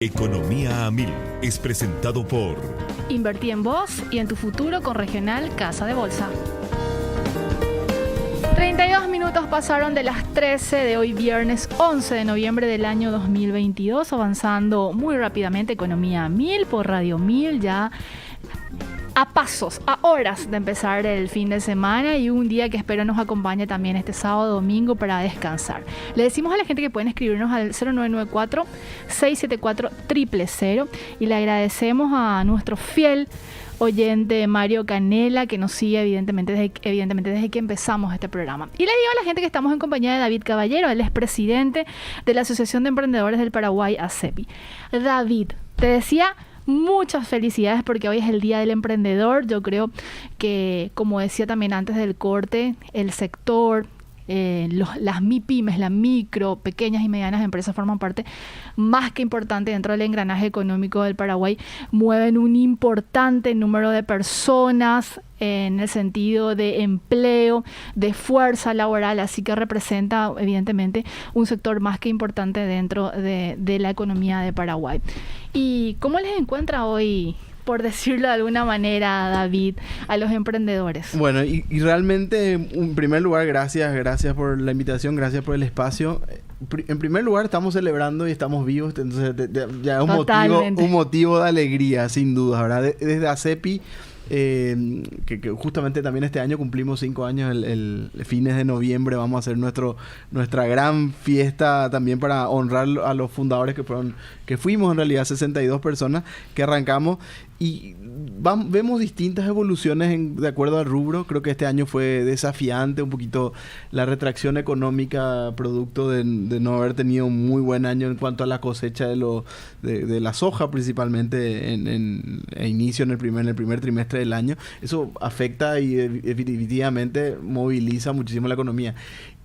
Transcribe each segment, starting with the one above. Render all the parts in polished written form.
Economía a 1000 es presentado por Invertí en vos y en tu futuro con Regional Casa de Bolsa. 32 minutos pasaron de las 13 de hoy viernes 11 de noviembre del año 2022, avanzando muy rápidamente Economía a 1000 por Radio 1000, ya a pasos, a horas de empezar el fin de semana y un día que espero nos acompañe también este sábado, domingo para descansar. Le decimos a la gente que pueden escribirnos al 0994-674-000 y le agradecemos a nuestro fiel oyente Mario Canela, que nos sigue evidentemente desde que empezamos este programa. Y le digo a la gente que estamos en compañía de David Caballero, él es presidente de la Asociación de Emprendedores del Paraguay, ACEPI. David, te decía, muchas felicidades porque hoy es el Día del Emprendedor. Yo creo que, como decía también antes del corte, el sector, las MIPYMES, las micro, pequeñas y medianas empresas forman parte más que importante dentro del engranaje económico del Paraguay. Mueven un importante número de personas en el sentido de empleo, de fuerza laboral, así que representa evidentemente un sector más que importante dentro de la economía de Paraguay. ¿Y cómo les encuentra hoy, por decirlo de alguna manera, David, a los emprendedores? Bueno, y realmente, en primer lugar, gracias por la invitación, gracias por el espacio. En primer lugar, estamos celebrando y estamos vivos, entonces ya es un motivo de alegría, sin duda, ¿verdad? Desde ACEPI, que justamente también este año cumplimos 5 años, el fines de noviembre vamos a hacer nuestra gran fiesta también para honrar a los fundadores que fuimos en realidad 62 personas que arrancamos, y vemos distintas evoluciones de acuerdo al rubro. Creo que este año fue desafiante un poquito la retracción económica producto de no haber tenido un muy buen año en cuanto a la cosecha de la soja, principalmente a inicio en el primer trimestre del año. Eso afecta y definitivamente moviliza muchísimo la economía.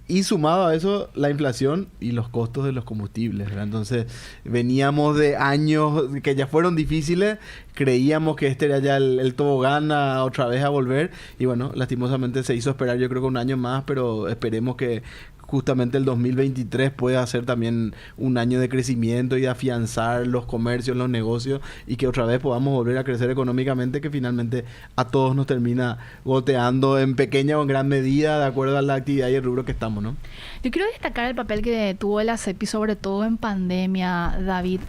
Y sumado a eso, la inflación y los costos de los combustibles, ¿verdad? Entonces, veníamos de años que ya fueron difíciles, creíamos que este era ya el tobogán otra vez a volver, y bueno, lastimosamente se hizo esperar yo creo que un año más, pero esperemos que justamente el 2023 pueda ser también un año de crecimiento y de afianzar los comercios, los negocios, y que otra vez podamos volver a crecer económicamente, que finalmente a todos nos termina goteando en pequeña o en gran medida de acuerdo a la actividad y el rubro que estamos, ¿no? Yo quiero destacar el papel que tuvo el ACEPI, sobre todo en pandemia, David,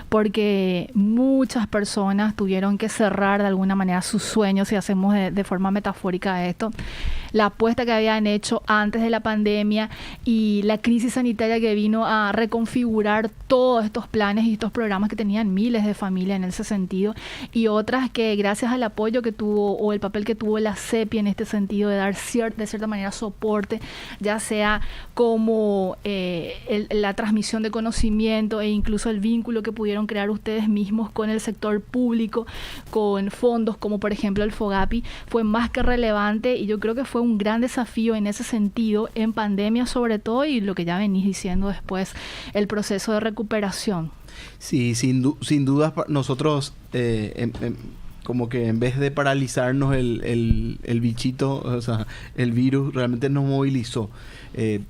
porque muchas personas tuvieron que cerrar de alguna manera sus sueños, si hacemos de forma metafórica esto, la apuesta que habían hecho antes de la pandemia y la crisis sanitaria que vino a reconfigurar todos estos planes y estos programas que tenían miles de familias en ese sentido, y otras que gracias al apoyo que tuvo o el papel que tuvo la CEPI en este sentido de dar de cierta manera soporte, ya sea como la transmisión de conocimiento e incluso el vínculo que pudieron crear ustedes mismos con el sector público, con fondos como por ejemplo el FOGAPI, fue más que relevante, y yo creo que fue un gran desafío en ese sentido en pandemia sobre todo, y lo que ya venís diciendo después, el proceso de recuperación. Sí, sin duda nosotros como que en vez de paralizarnos el bichito, o sea, el virus realmente nos movilizó.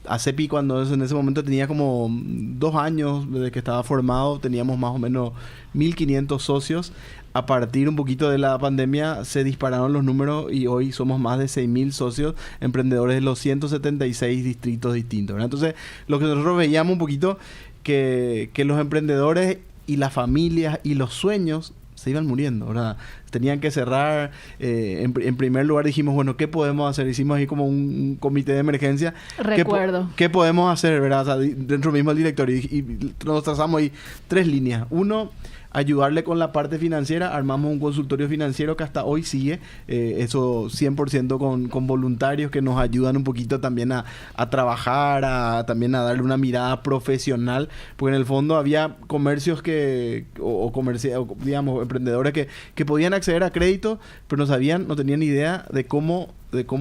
ACEPI cuando en ese momento tenía como 2 años desde que estaba formado, teníamos más o menos 1.500 socios. A partir un poquito de la pandemia se dispararon los números y hoy somos más de 6.000 socios emprendedores de los 176 distritos distintos, ¿verdad? Entonces, lo que nosotros veíamos un poquito que los emprendedores y las familias y los sueños se iban muriendo, ¿verdad? Tenían que cerrar. En primer lugar dijimos, bueno, ¿qué podemos hacer? Hicimos ahí como un comité de emergencia. Recuerdo. ¿Qué podemos hacer, verdad? O sea, dentro mismo del directorio. Y nos trazamos ahí 3 líneas. Uno, ayudarle con la parte financiera. Armamos un consultorio financiero que hasta hoy sigue. Eso 100% con voluntarios que nos ayudan un poquito también a trabajar, también a darle una mirada profesional. Porque en el fondo había comercios digamos, emprendedores que podían acceder a crédito, pero no tenían idea de cómo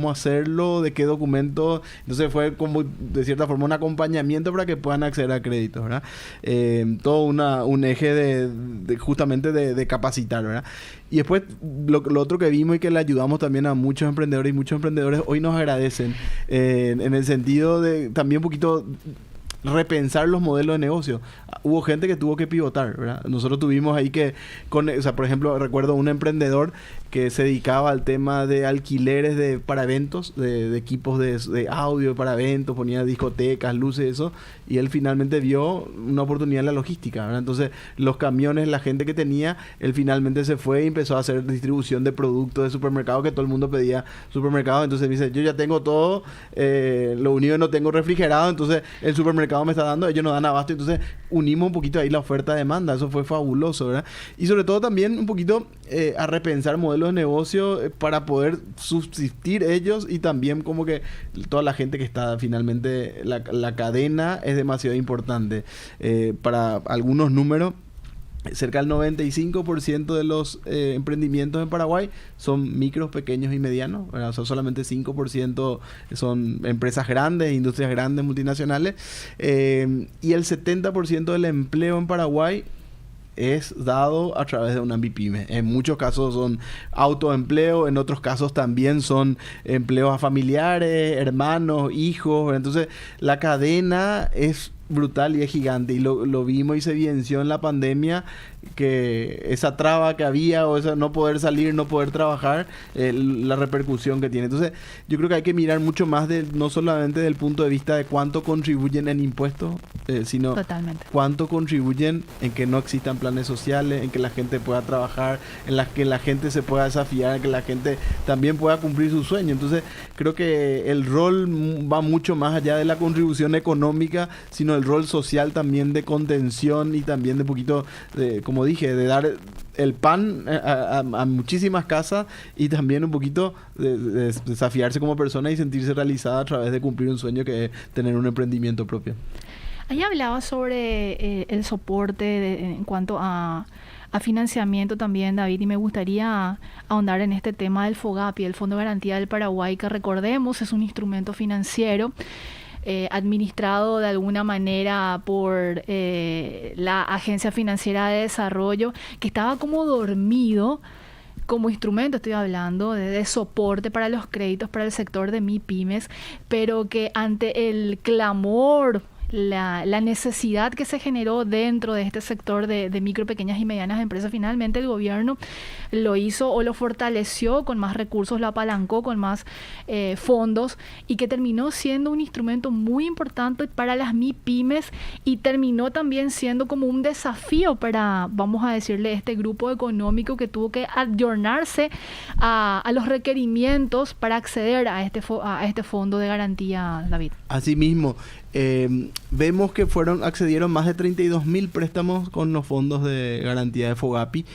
hacerlo, de qué documentos. Entonces fue como de cierta forma un acompañamiento para que puedan acceder a créditos, ¿verdad? Todo un eje justamente de capacitar, ¿verdad? Y después lo otro que vimos y que le ayudamos también a muchos emprendedores, y muchos emprendedores hoy nos agradecen en el sentido de también un poquito repensar los modelos de negocio. Hubo gente que tuvo que pivotar, ¿verdad? Nosotros tuvimos ahí que, o sea, por ejemplo, recuerdo un emprendedor que se dedicaba al tema de alquileres para eventos, de equipos de audio para eventos, ponía discotecas, luces, eso, y él finalmente vio una oportunidad en la logística, ¿verdad? Entonces, los camiones, la gente que tenía, él finalmente se fue y empezó a hacer distribución de productos de supermercado, que todo el mundo pedía supermercado. Entonces me dice, yo ya tengo todo, lo único que no tengo refrigerado, entonces el supermercado me está dando, ellos nos dan abasto. Entonces unimos un poquito ahí la oferta-demanda, eso fue fabuloso, ¿verdad? Y sobre todo también un poquito a repensar modelos de negocio para poder subsistir ellos, y también como que toda la gente que está finalmente, la cadena es demasiado importante. Para algunos números, cerca del 95% de los emprendimientos en Paraguay son micros, pequeños y medianos, ¿verdad? O sea, solamente 5% son empresas grandes, industrias grandes, multinacionales. Y el 70% del empleo en Paraguay es dado a través de una MIPYME. En muchos casos son autoempleo, en otros casos también son empleos a familiares, hermanos, hijos, ¿verdad? Entonces la cadena es brutal y es gigante, y lo vimos y se evidenció en la pandemia, que esa traba que había, o esa no poder salir, no poder trabajar, la repercusión que tiene. Entonces yo creo que hay que mirar mucho más no solamente del punto de vista de cuánto contribuyen en impuestos, sino Totalmente. cuánto contribuyen en que no existan planes sociales, en que la gente pueda trabajar, en que la gente se pueda desafiar, en que la gente también pueda cumplir su sueño. Entonces creo que el rol va mucho más allá de la contribución económica, sino el rol social también, de contención, y también de poquito, como dije, de dar el pan a muchísimas casas, y también un poquito de desafiarse como persona y sentirse realizada a través de cumplir un sueño, que es tener un emprendimiento propio. Ahí hablaba sobre el soporte en cuanto a financiamiento también, David, y me gustaría ahondar en este tema del FOGAPI, el Fondo de Garantía del Paraguay, que recordemos es un instrumento financiero administrado de alguna manera por la Agencia Financiera de Desarrollo, que estaba como dormido como instrumento, estoy hablando de soporte para los créditos para el sector de MIPYMES, pero que ante el clamor, la necesidad que se generó dentro de este sector de micro, pequeñas y medianas empresas, finalmente el gobierno lo hizo o lo fortaleció con más recursos, lo apalancó con más fondos, y que terminó siendo un instrumento muy importante para las MIPYMES, y terminó también siendo como un desafío para, vamos a decirle, este grupo económico que tuvo que ayornarse a los requerimientos para acceder a este fondo de garantía, David. Así mismo, vemos que accedieron más de 32.000 préstamos con los fondos de garantía de FOGAPI.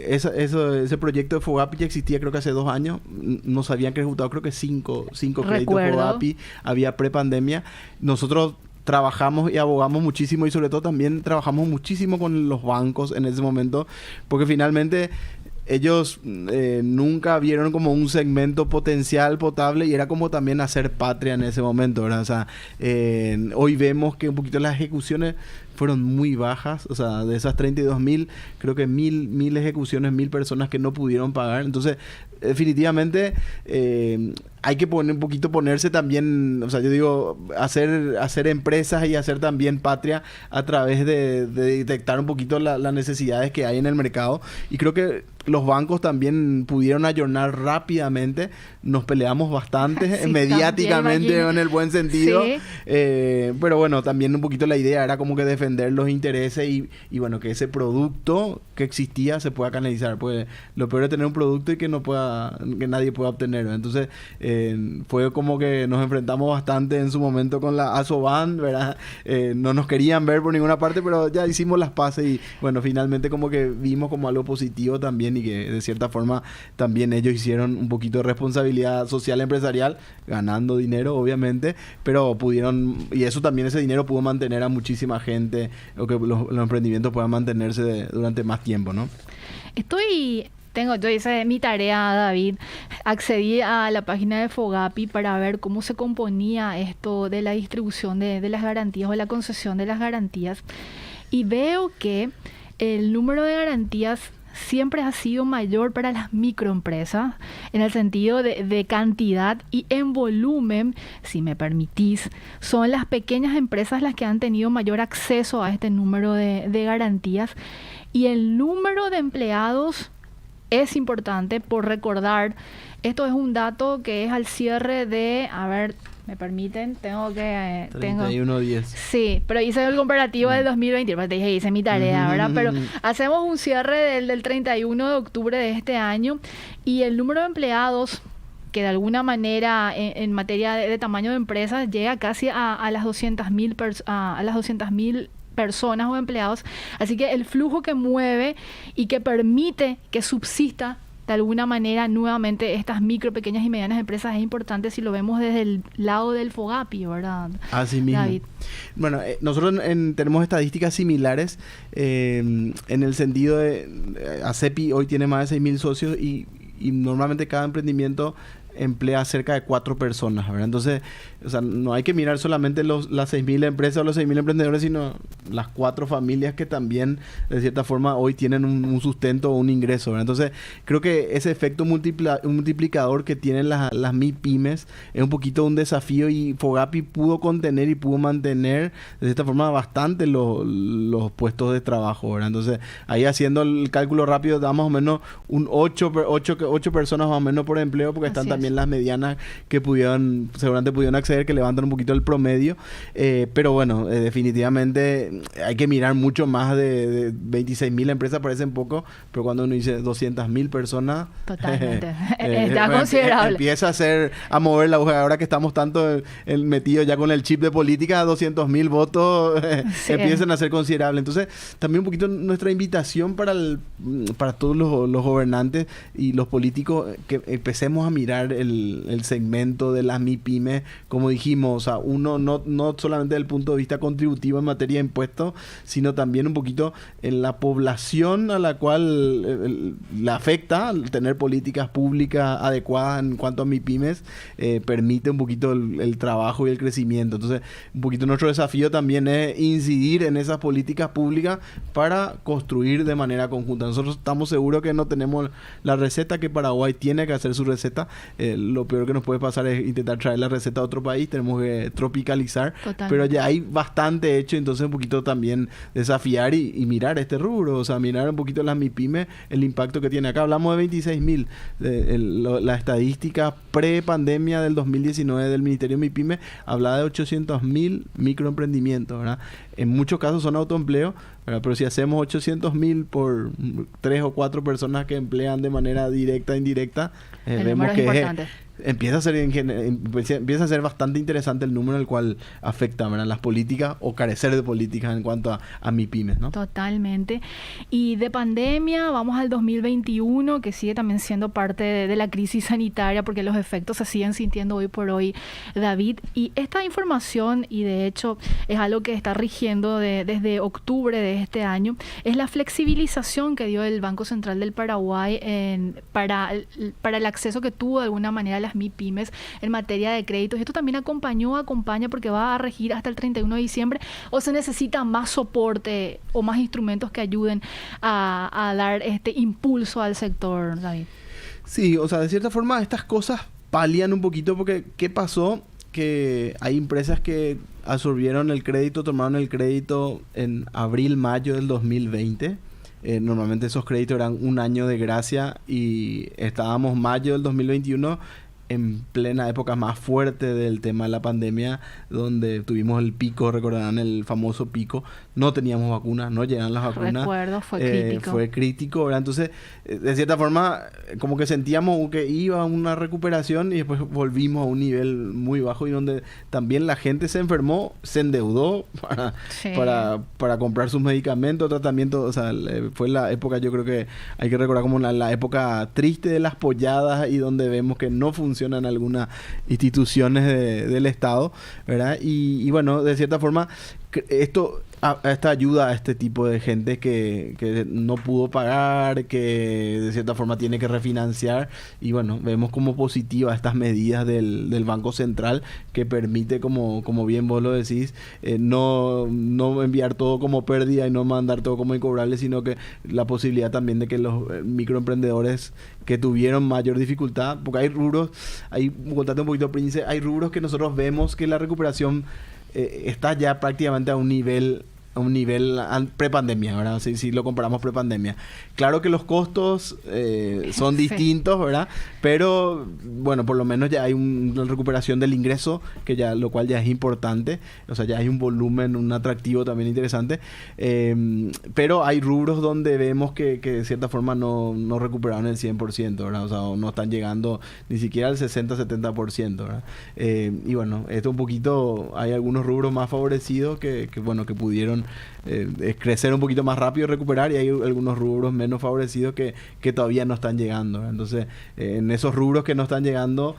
Ese proyecto de FOGAPI ya existía, creo que hace 2 años. Nos habían ejecutado, creo que 5 créditos FOGAPI. Había prepandemia. Nosotros trabajamos y abogamos muchísimo, y sobre todo también trabajamos muchísimo con los bancos en ese momento, porque finalmente ellos nunca vieron como un segmento potencial potable, y era como también hacer patria en ese momento, ¿verdad? O sea, hoy vemos que un poquito las ejecuciones fueron muy bajas. O sea, de esas 32.000, creo que 1.000 ejecuciones, 1.000 personas que no pudieron pagar. Entonces, definitivamente hay que ponerse también, o sea, yo digo, hacer empresas y hacer también patria a través de detectar un poquito las necesidades que hay en el mercado. Y creo que los bancos también pudieron ayornar rápidamente. Nos peleamos bastante mediáticamente, en el buen sentido. Sí. Pero bueno, también un poquito la idea era como que defender los intereses y bueno, que ese producto que existía se pueda canalizar. Pues lo peor es tener un producto y que nadie pueda obtenerlo. Entonces fue como que nos enfrentamos bastante en su momento con la ASOBAN, ¿verdad? No nos querían ver por ninguna parte, pero ya hicimos las paces, y bueno, finalmente como que vimos como algo positivo también, y que de cierta forma también ellos hicieron un poquito de responsabilidad social empresarial, ganando dinero obviamente, pero pudieron, y eso también, ese dinero pudo mantener a muchísima gente, o que los emprendimientos puedan mantenerse durante más tiempo, ¿no? Yo hice mi tarea, David. Accedí a la página de FOGAPI para ver cómo se componía esto de la distribución de las garantías o la concesión de las garantías. Y veo que el número de garantías siempre ha sido mayor para las microempresas, en el sentido de cantidad, y en volumen, si me permitís, son las pequeñas empresas las que han tenido mayor acceso a este número de garantías. Y el número de empleados es importante por recordar. Esto es un dato que es al cierre de, a ver, ¿me permiten? Tengo que... 31-10. Sí, pero hice el comparativo del 2020, pues te dije, hice mi tarea, ¿verdad? Pero hacemos un cierre del 31 de octubre de este año, y el número de empleados que de alguna manera en materia de tamaño de empresas llega casi a las 200.000 personas o empleados. Así que el flujo que mueve y que permite que subsista de alguna manera nuevamente estas micro, pequeñas y medianas empresas es importante si lo vemos desde el lado del FOGAPI, ¿verdad? Así mismo. David. Bueno, nosotros tenemos estadísticas similares en el sentido de ACEPI hoy tiene más de 6.000 socios y normalmente cada emprendimiento emplea cerca de 4 personas, ¿verdad? Entonces, o sea, no hay que mirar solamente las 6.000 empresas o los 6.000 emprendedores, sino las 4 familias que también, de cierta forma, hoy tienen un sustento o un ingreso, ¿verdad? Entonces, creo que ese efecto multiplicador que tienen las MIPYMES es un poquito un desafío, y FOGAPI pudo contener y pudo mantener, de cierta forma, bastante los puestos de trabajo, ¿verdad? Entonces, ahí haciendo el cálculo rápido, da más o menos un 8 personas más o menos por empleo, porque están también las medianas que seguramente pudieron acceder, que levantan un poquito el promedio, pero bueno, definitivamente hay que mirar mucho más. De 26.000 empresas parecen poco, pero cuando uno dice 200.000 personas, totalmente está considerable, empieza a mover la aguja. Ahora que estamos tanto metidos ya con el chip de política, 200.000 votos empiezan a ser considerables. Entonces también un poquito nuestra invitación para todos los gobernantes y los políticos, que empecemos a mirar el segmento de las MIPYMES, como dijimos, o sea, uno no solamente desde el punto de vista contributivo en materia de impuestos, sino también un poquito en la población a la cual le afecta tener políticas públicas adecuadas en cuanto a MIPYMES, permite un poquito el trabajo y el crecimiento. Entonces, un poquito nuestro desafío también es incidir en esas políticas públicas para construir de manera conjunta. Nosotros estamos seguros que no tenemos la receta, que Paraguay tiene que hacer su receta. Lo peor que nos puede pasar es intentar traer la receta a otro país, tenemos que tropicalizar. Totalmente. Pero ya hay bastante hecho, entonces un poquito también desafiar y mirar este rubro, o sea, mirar un poquito las MIPYMES, el impacto que tiene. Acá hablamos de 26.000, la estadística pre-pandemia del 2019 del Ministerio de MIPYMES hablaba de 800.000 microemprendimientos, ¿verdad? En muchos casos son autoempleos, ¿verdad? Pero si hacemos 800.000 por 3 o 4 personas que emplean de manera directa e indirecta, vemos que empieza a ser bastante interesante el número al cual afecta, ¿verdad?, las políticas o carecer de políticas en cuanto a MIPYMES, ¿no? Totalmente. Y de pandemia vamos al 2021, que sigue también siendo parte de la crisis sanitaria, porque los efectos se siguen sintiendo hoy por hoy, David. Y esta información, y de hecho es algo que está rigiendo desde octubre de este año, es la flexibilización que dio el Banco Central del Paraguay para el acceso que tuvo de alguna manera las MIPYMES en materia de créditos. Esto también acompaña porque va a regir hasta el 31 de diciembre, o se necesita más soporte o más instrumentos que ayuden a dar este impulso al sector, David. Sí, o sea, de cierta forma estas cosas palian un poquito, porque ¿qué pasó? Que hay empresas que absorbieron el crédito, tomaron el crédito en abril, mayo del 2020. Normalmente esos créditos eran un año de gracia, y estábamos mayo del 2021 en plena época más fuerte del tema de la pandemia, donde tuvimos el pico, recordarán el famoso pico, no teníamos vacunas, no llegaban las vacunas. Recuerdo, fue crítico, ¿verdad? Entonces, de cierta forma, como que sentíamos que iba a una recuperación, y después volvimos a un nivel muy bajo, y donde también la gente se enfermó, se endeudó para comprar sus medicamentos, tratamientos. O sea, fue la época, yo creo que hay que recordar como la época triste de las polladas, y donde vemos que no funcionan algunas instituciones del Estado, ¿verdad? Y bueno, de cierta forma, esta ayuda a este tipo de gente que no pudo pagar, que de cierta forma tiene que refinanciar, y bueno, vemos como positiva estas medidas del Banco Central que permite, como bien vos lo decís, no enviar todo como pérdida y no mandar todo como incobrable, sino que la posibilidad también de que los microemprendedores que tuvieron mayor dificultad, porque hay rubros, contate un poquito, Prince, hay rubros que nosotros vemos que la recuperación está ya prácticamente a un nivel prepandemia, ¿verdad? Si lo comparamos prepandemia. Claro que los costos son distintos, ¿verdad? Pero, bueno, por lo menos ya hay una recuperación del ingreso, lo cual ya es importante. O sea, ya hay un volumen, un atractivo también interesante. Pero hay rubros donde vemos que de cierta forma no recuperaron el 100%, ¿verdad? O sea, no están llegando ni siquiera al 60-70%, ¿verdad? Y bueno, esto un poquito, hay algunos rubros más favorecidos que pudieron crecer un poquito más rápido y recuperar, y hay algunos rubros menos favorecidos que todavía no están llegando, ¿verdad? Entonces, en esos rubros que no están llegando,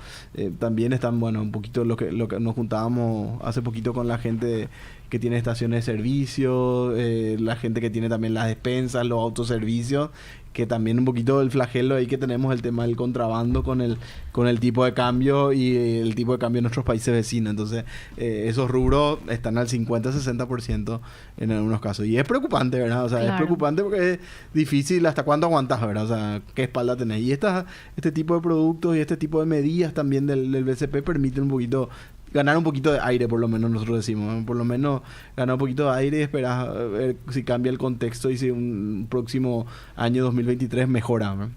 también están, bueno, un poquito lo que nos juntábamos hace poquito con la gente que tiene estaciones de servicio, la gente que tiene también las despensas, los autoservicios, que también un poquito el flagelo ahí que tenemos, el tema del contrabando con el tipo de cambio y el tipo de cambio en nuestros países vecinos. Entonces, esos rubros están al 50-60% en algunos casos. Y es preocupante, ¿verdad? O sea, claro, es preocupante porque es difícil hasta cuándo aguantas, ¿verdad? O sea, qué espalda tenés. Y este tipo de productos y este tipo de medidas también del BCP permiten un poquito ganar un poquito de aire, por lo menos nosotros decimos, ¿no? Por lo menos ganar un poquito de aire y esperar a ver si cambia el contexto y si un próximo año 2023 mejora, ¿no?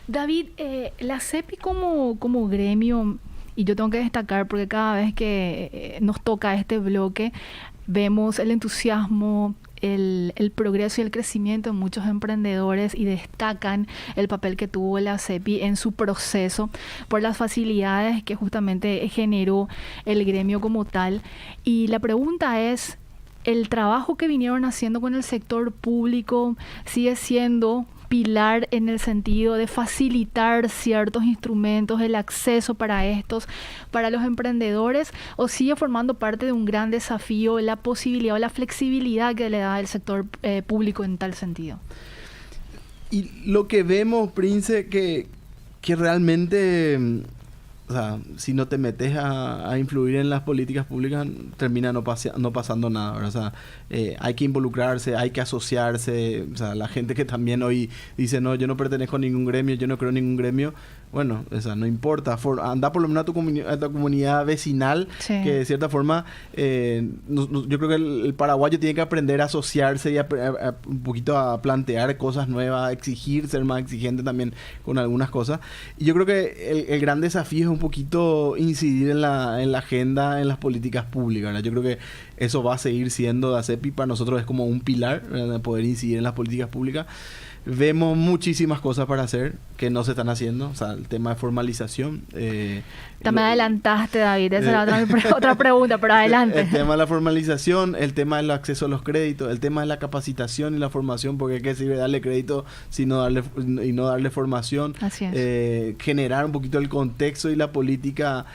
David, la CEPI como gremio, y yo tengo que destacar porque cada vez que nos toca este bloque vemos el entusiasmo, el progreso y el crecimiento de muchos emprendedores, y destacan el papel que tuvo la CEPI en su proceso por las facilidades que justamente generó el gremio como tal. Y la pregunta es, ¿el trabajo que vinieron haciendo con el sector público sigue siendo pilar en el sentido de facilitar ciertos instrumentos, el acceso para los emprendedores, o sigue formando parte de un gran desafío la posibilidad o la flexibilidad que le da el sector público en tal sentido? Y lo que vemos, Prince, que realmente, o sea, si no te metes a influir en las políticas públicas, termina no pasando nada, ¿verdad? O sea, hay que involucrarse, hay que asociarse. O sea, la gente que también hoy dice, no, yo no pertenezco a ningún gremio, yo no creo en ningún gremio. Bueno, o sea, no importa. Anda por lo menos a tu comunidad vecinal, sí, que de cierta forma, yo creo que el paraguayo tiene que aprender a asociarse y un poquito a plantear cosas nuevas, a exigir, ser más exigente también con algunas cosas. Y yo creo que el gran desafío es un poquito incidir en la agenda, en las políticas públicas, ¿verdad? Yo creo que eso va a seguir siendo, la CEPI para nosotros es como un pilar, ¿verdad?, de poder incidir en las políticas públicas. Vemos muchísimas cosas para hacer que no se están haciendo. O sea, el tema de formalización. Me adelantaste, David. Esa era otra pregunta, pero adelante. El tema de la formalización, el tema del acceso a los créditos, el tema de la capacitación y la formación, porque ¿qué sirve darle crédito y no darle formación? Así es. Generar un poquito el contexto y la política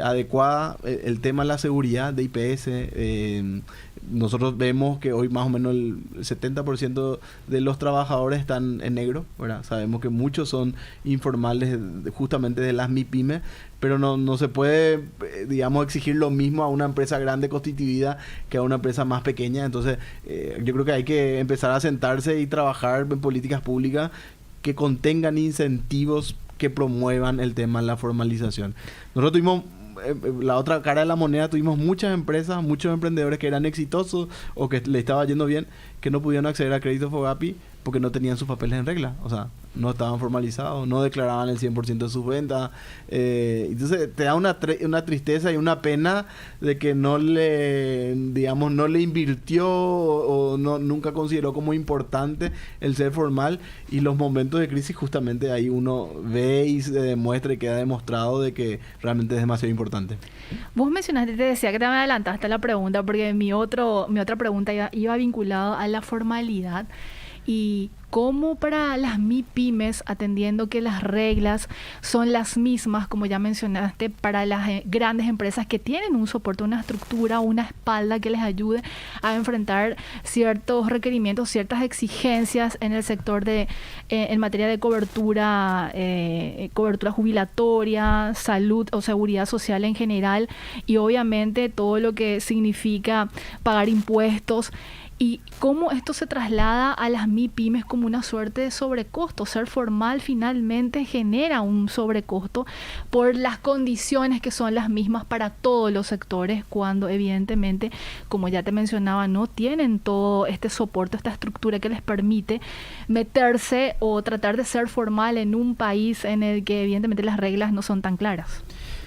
adecuada. El tema de la seguridad de IPS. Nosotros vemos que hoy más o menos el 70% de los trabajadores están en negro, ¿verdad? Sabemos que muchos son informales justamente de las MIPYME, pero no se puede, digamos, exigir lo mismo a una empresa grande constituida que a una empresa más pequeña. Entonces, yo creo que hay que empezar a sentarse y trabajar en políticas públicas que contengan incentivos que promuevan el tema de la formalización. Nosotros tuvimos la otra cara de la moneda, tuvimos muchas empresas, muchos emprendedores que eran exitosos o que le estaba yendo bien, que no pudieron acceder a crédito FOGAPI porque no tenían sus papeles en regla, o sea, no estaban formalizados, no declaraban el 100% de sus ventas. Entonces te da una tristeza y una pena de que no le invirtió o nunca consideró como importante el ser formal, y los momentos de crisis justamente ahí uno ve y se demuestra y queda demostrado de que realmente es demasiado importante. Vos mencionaste, te decía que te me adelantaste a la pregunta, porque mi otra pregunta iba vinculada a la formalidad. y cómo para las MIPYMES, atendiendo que las reglas son las mismas, como ya mencionaste, para las grandes empresas que tienen un soporte, una estructura, una espalda que les ayude a enfrentar ciertos requerimientos, ciertas exigencias en el sector en materia de cobertura jubilatoria, salud o seguridad social en general, y obviamente todo lo que significa pagar impuestos. Y cómo esto se traslada a las MIPYMES como una suerte de sobrecosto. Ser formal finalmente genera un sobrecosto por las condiciones que son las mismas para todos los sectores, cuando evidentemente, como ya te mencionaba, no tienen todo este soporte, esta estructura que les permite meterse o tratar de ser formal en un país en el que evidentemente las reglas no son tan claras.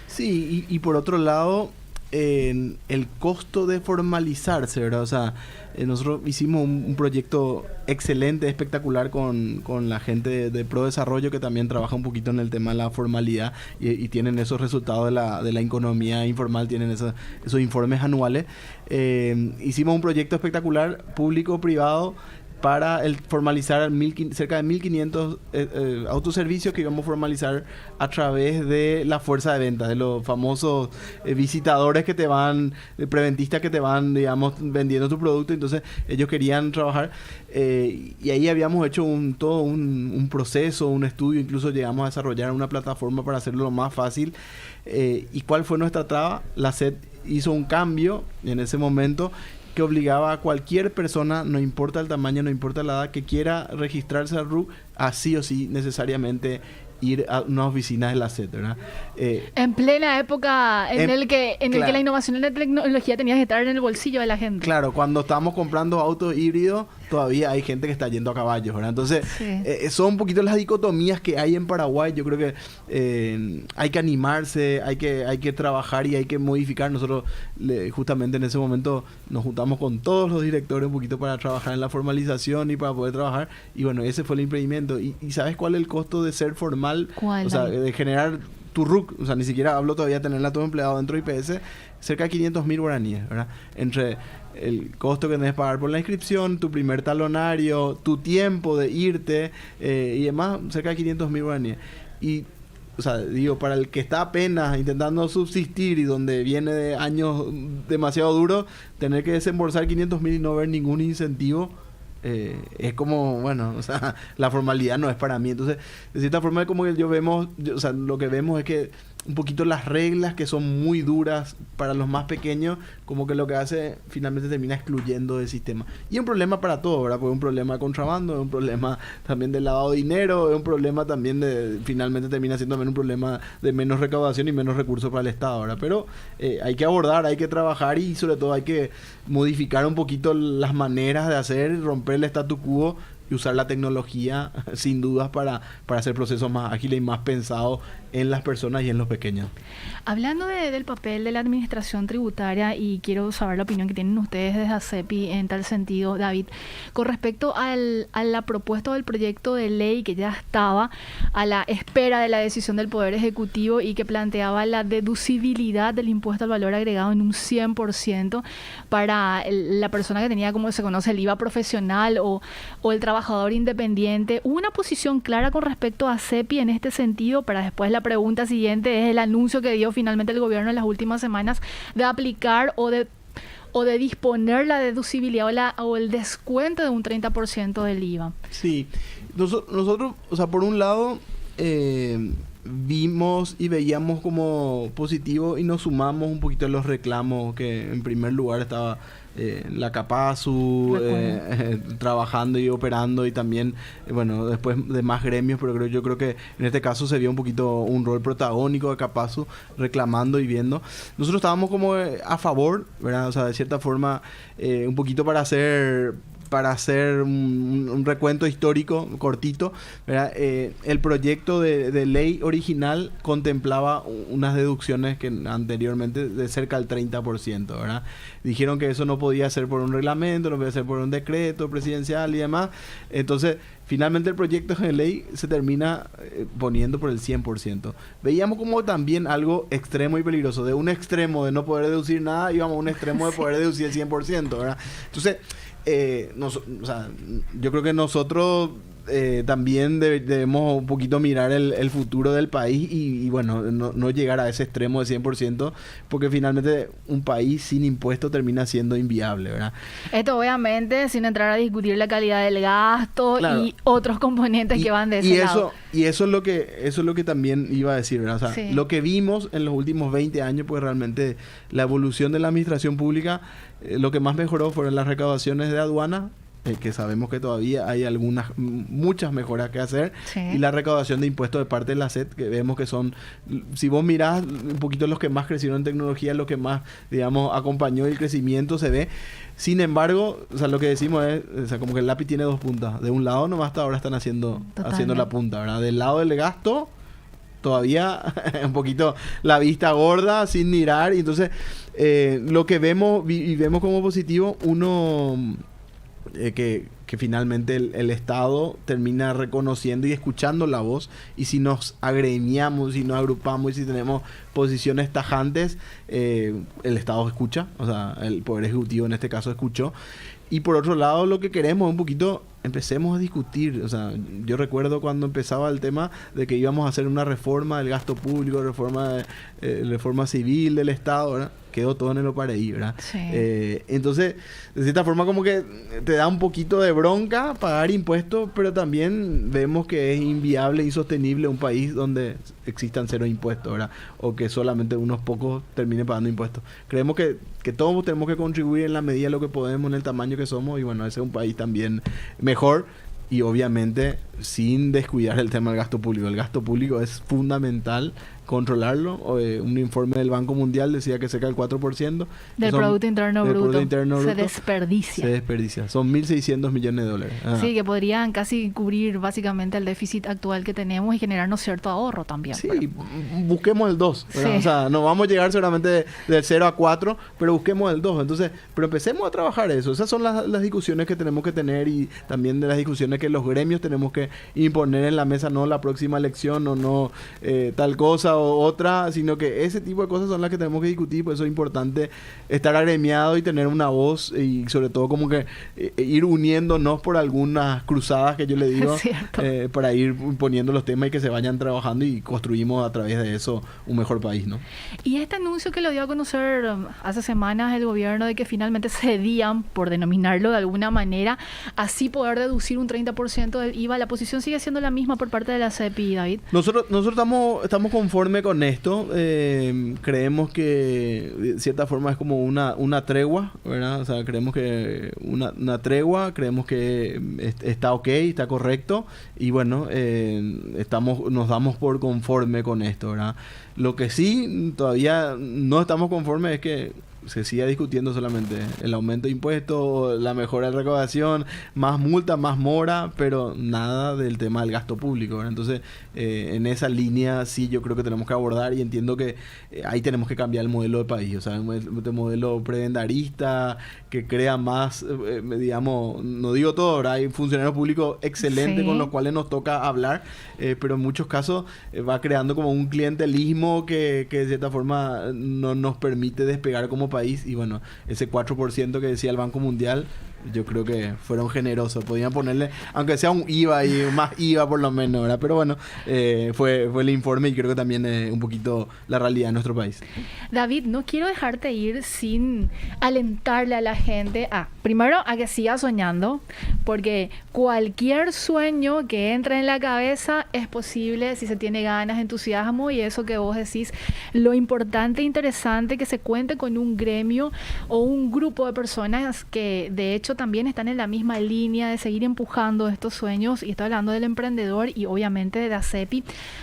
Sí, y por otro lado, el costo de formalizarse, ¿verdad? O sea, nosotros hicimos un proyecto excelente, espectacular con la gente de Pro Desarrollo, que también trabaja un poquito en el tema de la formalidad y tienen esos resultados de la economía informal, tienen esos informes anuales. Hicimos un proyecto espectacular, público-privado, para formalizar cerca de 1.500 autoservicios que íbamos a formalizar a través de la fuerza de ventas, de los famosos visitadores que te van, preventistas que te van, digamos, vendiendo tu producto. Entonces ellos querían trabajar y ahí habíamos hecho todo un proceso, un estudio, incluso llegamos a desarrollar una plataforma para hacerlo lo más fácil. ¿Y cuál fue nuestra traba? La SED hizo un cambio en ese momento que obligaba a cualquier persona, no importa el tamaño, no importa la edad, que quiera registrarse al RUC, así o sí necesariamente ir a una oficina de la SED, ¿verdad? En plena época en el que la innovación en la tecnología tenía que estar en el bolsillo de la gente. Claro, cuando estábamos comprando autos híbridos, todavía hay gente que está yendo a caballos, ¿verdad? Entonces, son un poquito las dicotomías que hay en Paraguay. Yo creo que hay que animarse, hay que trabajar y hay que modificar. Nosotros justamente en ese momento nos juntamos con todos los directores un poquito para trabajar en la formalización y para poder trabajar. Y bueno, ese fue el impedimento. ¿Y sabes cuál es el costo de ser formal? ¿Cuál? O sea, de generar tu RUC, o sea, ni siquiera hablo todavía de tenerla todo empleado dentro de IPS, cerca de 500.000 guaraníes, ¿verdad? Entre el costo que tenés que pagar por la inscripción, tu primer talonario, tu tiempo de irte y demás, cerca de 500.000 guaraníes. Y, o sea, digo, para el que está apenas intentando subsistir y donde viene de años demasiado duros, tener que desembolsar 500.000 y no ver ningún incentivo, es como, bueno, o sea, la formalidad no es para mí. Entonces, de cierta forma, como que o sea, lo que vemos es que un poquito las reglas que son muy duras para los más pequeños, como que lo que hace finalmente termina excluyendo del sistema. Y es un problema para todo, ¿verdad? Porque es un problema de contrabando, es un problema también de lavado de dinero, es un problema también finalmente termina siendo también un problema de menos recaudación y menos recursos para el Estado, ¿verdad? Pero hay que abordar, hay que trabajar y sobre todo hay que modificar un poquito las maneras de hacer, romper el statu quo y usar la tecnología sin dudas para hacer procesos más ágiles y más pensados en las personas y en los pequeños. Hablando del papel de la administración tributaria, y quiero saber la opinión que tienen ustedes desde ACEPI en tal sentido, David, con respecto a la propuesta del proyecto de ley que ya estaba a la espera de la decisión del Poder Ejecutivo y que planteaba la deducibilidad del impuesto al valor agregado en un 100% para la persona que tenía, como se conoce, el IVA profesional o el trabajador independiente. ¿Hubo una posición clara con respecto a ACEPI en este sentido? Para después la pregunta siguiente es el anuncio que dio finalmente el gobierno en las últimas semanas de aplicar o de disponer la deducibilidad o el descuento de un 30% del IVA. Sí, nosotros, o sea, por un lado, vimos y veíamos como positivo y nos sumamos un poquito a los reclamos que en primer lugar estaba la Capasu trabajando y operando, y también bueno, después de más gremios, pero yo creo que en este caso se vio un poquito un rol protagónico de Capasu reclamando y viendo. Nosotros estábamos como a favor, ¿verdad? O sea, de cierta forma un poquito para hacer un recuento histórico cortito, ¿verdad? El proyecto de ley original contemplaba unas deducciones que anteriormente de cerca del 30%, ¿verdad? Dijeron que eso no podía ser por un reglamento, no podía ser por un decreto presidencial y demás. Entonces, finalmente el proyecto de ley se termina poniendo por el 100%. Veíamos como también algo extremo y peligroso. De un extremo de no poder deducir nada, íbamos a un extremo de poder deducir el 100%, ¿verdad? Entonces, o sea, yo creo que nosotros también debemos un poquito mirar el futuro del país y bueno, no llegar a ese extremo de 100%, porque finalmente un país sin impuestos termina siendo inviable, ¿verdad? Esto obviamente sin entrar a discutir la calidad del gasto, claro, y otros componentes que van de ese lado. Y eso es lo que también iba a decir, ¿verdad? O sea, sí, lo que vimos en los últimos 20 años, pues realmente la evolución de la administración pública, lo que más mejoró fueron las recaudaciones de aduana, que sabemos que todavía hay muchas mejoras que hacer, sí, y la recaudación de impuestos de parte de la SET, que vemos que son, si vos mirás un poquito los que más crecieron en tecnología, lo que más, digamos, acompañó el crecimiento se ve. Sin embargo, o sea, lo que decimos es, o sea, como que el lápiz tiene dos puntas. De un lado nomás hasta ahora están haciendo la punta, ¿verdad? Del lado del gasto, todavía un poquito la vista gorda, sin mirar. Y entonces, lo que vemos y vemos como positivo, que finalmente el Estado termina reconociendo y escuchando la voz, y si nos agremiamos, si nos agrupamos y si tenemos posiciones tajantes, el Estado escucha, o sea, el Poder Ejecutivo en este caso escuchó. Y por otro lado, lo que queremos es un poquito, empecemos a discutir. O sea, yo recuerdo cuando empezaba el tema de que íbamos a hacer una reforma del gasto público, reforma civil del Estado, ¿verdad? Quedó todo en el opareí, ¿verdad? Sí. Entonces, de cierta forma como que te da un poquito de bronca pagar impuestos, pero también vemos que es inviable e insostenible un país donde existan cero impuestos, ¿verdad? O que solamente unos pocos terminen pagando impuestos. Creemos que todos tenemos que contribuir en la medida de lo que podemos, en el tamaño que somos, y bueno, ese es un país también mejor, y obviamente sin descuidar el tema del gasto público. El gasto público es fundamental controlarlo. Un informe del Banco Mundial decía que cerca del 4% del Producto Interno Bruto se desperdicia. Son 1.600 millones de dólares. Ajá. Sí, que podrían casi cubrir básicamente el déficit actual que tenemos y generarnos cierto ahorro también. Sí, pero busquemos el 2. Sí. O sea, no vamos a llegar seguramente del 0 a 4, pero busquemos el 2. Entonces, pero empecemos a trabajar eso. Esas son las discusiones que tenemos que tener, y también de las discusiones que los gremios tenemos que imponer en la mesa, no la próxima elección o no tal cosa o otra, sino que ese tipo de cosas son las que tenemos que discutir. Por eso es importante estar agremiado y tener una voz, y sobre todo como que ir uniéndonos por algunas cruzadas que yo le digo, para ir poniendo los temas y que se vayan trabajando, y construimos a través de eso un mejor país, ¿no? Y este anuncio que lo dio a conocer hace semanas el gobierno de que finalmente cedían, por denominarlo de alguna manera, así poder deducir un 30% del IVA, ¿la posición sigue siendo la misma por parte de la CEPI, David? Nosotros estamos conformes con esto. Creemos que de cierta forma es como una tregua, ¿verdad? O sea, creemos que una tregua, creemos que está ok, está correcto, y bueno, nos damos por conforme con esto, ¿verdad? Lo que sí todavía no estamos conformes es que se siga discutiendo solamente el aumento de impuestos, la mejora de recaudación, más multa, más mora, pero nada del tema del gasto público, ¿verdad? Entonces, en esa línea sí yo creo que tenemos que abordar, y entiendo que ahí tenemos que cambiar el modelo de país. O sea, un modelo prebendarista que crea más, digamos, no digo todo, ¿verdad? Hay funcionarios públicos excelentes, sí, con los cuales nos toca hablar, pero en muchos casos va creando como un clientelismo que de cierta forma no nos permite despegar como país. Y bueno, ese 4% que decía el Banco Mundial, yo creo que fueron generosos. Podían ponerle, aunque sea un IVA y más IVA por lo menos, ¿verdad? Pero bueno, fue el informe, y creo que también un poquito la realidad de nuestro país. David, no quiero dejarte ir sin alentarle a la gente primero a que siga soñando, porque cualquier sueño que entre en la cabeza es posible si se tiene ganas, entusiasmo, y eso que vos decís, lo importante e interesante que se cuente con un gremio o un grupo de personas que de hecho también están en la misma línea de seguir empujando estos sueños, y estoy hablando del emprendedor y obviamente de la CEPI.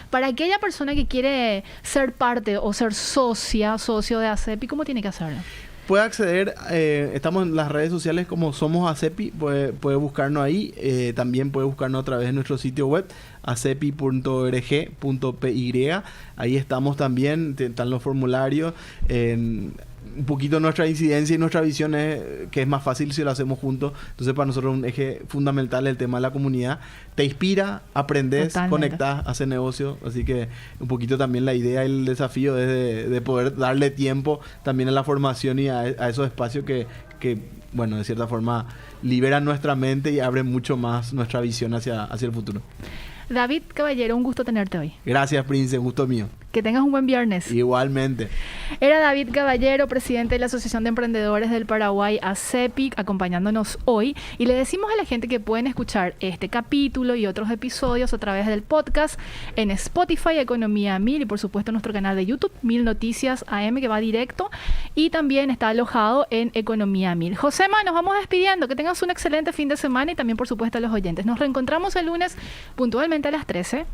Para aquella persona que quiere ser parte o ser socio de ACEPI, ¿cómo tiene que hacerlo? Puede acceder, estamos en las redes sociales como Somos ACEPI, puede buscarnos ahí, también puede buscarnos a través de nuestro sitio web, acepi.org.py, ahí estamos también, están los formularios. Un poquito nuestra incidencia y nuestra visión es que es más fácil si lo hacemos juntos. Entonces para nosotros un eje fundamental es el tema de la comunidad. Te inspira, aprendes, conectas, haces negocio. Así que un poquito también la idea y el desafío es de poder darle tiempo también a la formación y a esos espacios que que, bueno, de cierta forma liberan nuestra mente y abren mucho más nuestra visión hacia el futuro. David Caballero, un gusto tenerte hoy. Gracias, Prince, gusto mío. Que tengas un buen viernes. Igualmente. Era David Caballero, presidente de la Asociación de Emprendedores del Paraguay, ACEPIC, acompañándonos hoy. Y le decimos a la gente que pueden escuchar este capítulo y otros episodios a través del podcast en Spotify, Economía 1000, y por supuesto nuestro canal de YouTube, 1000 Noticias AM, que va directo. Y también está alojado en Economía 1000. Josema, nos vamos despidiendo. Que tengas un excelente fin de semana y también, por supuesto, a los oyentes. Nos reencontramos el lunes puntualmente a las 13.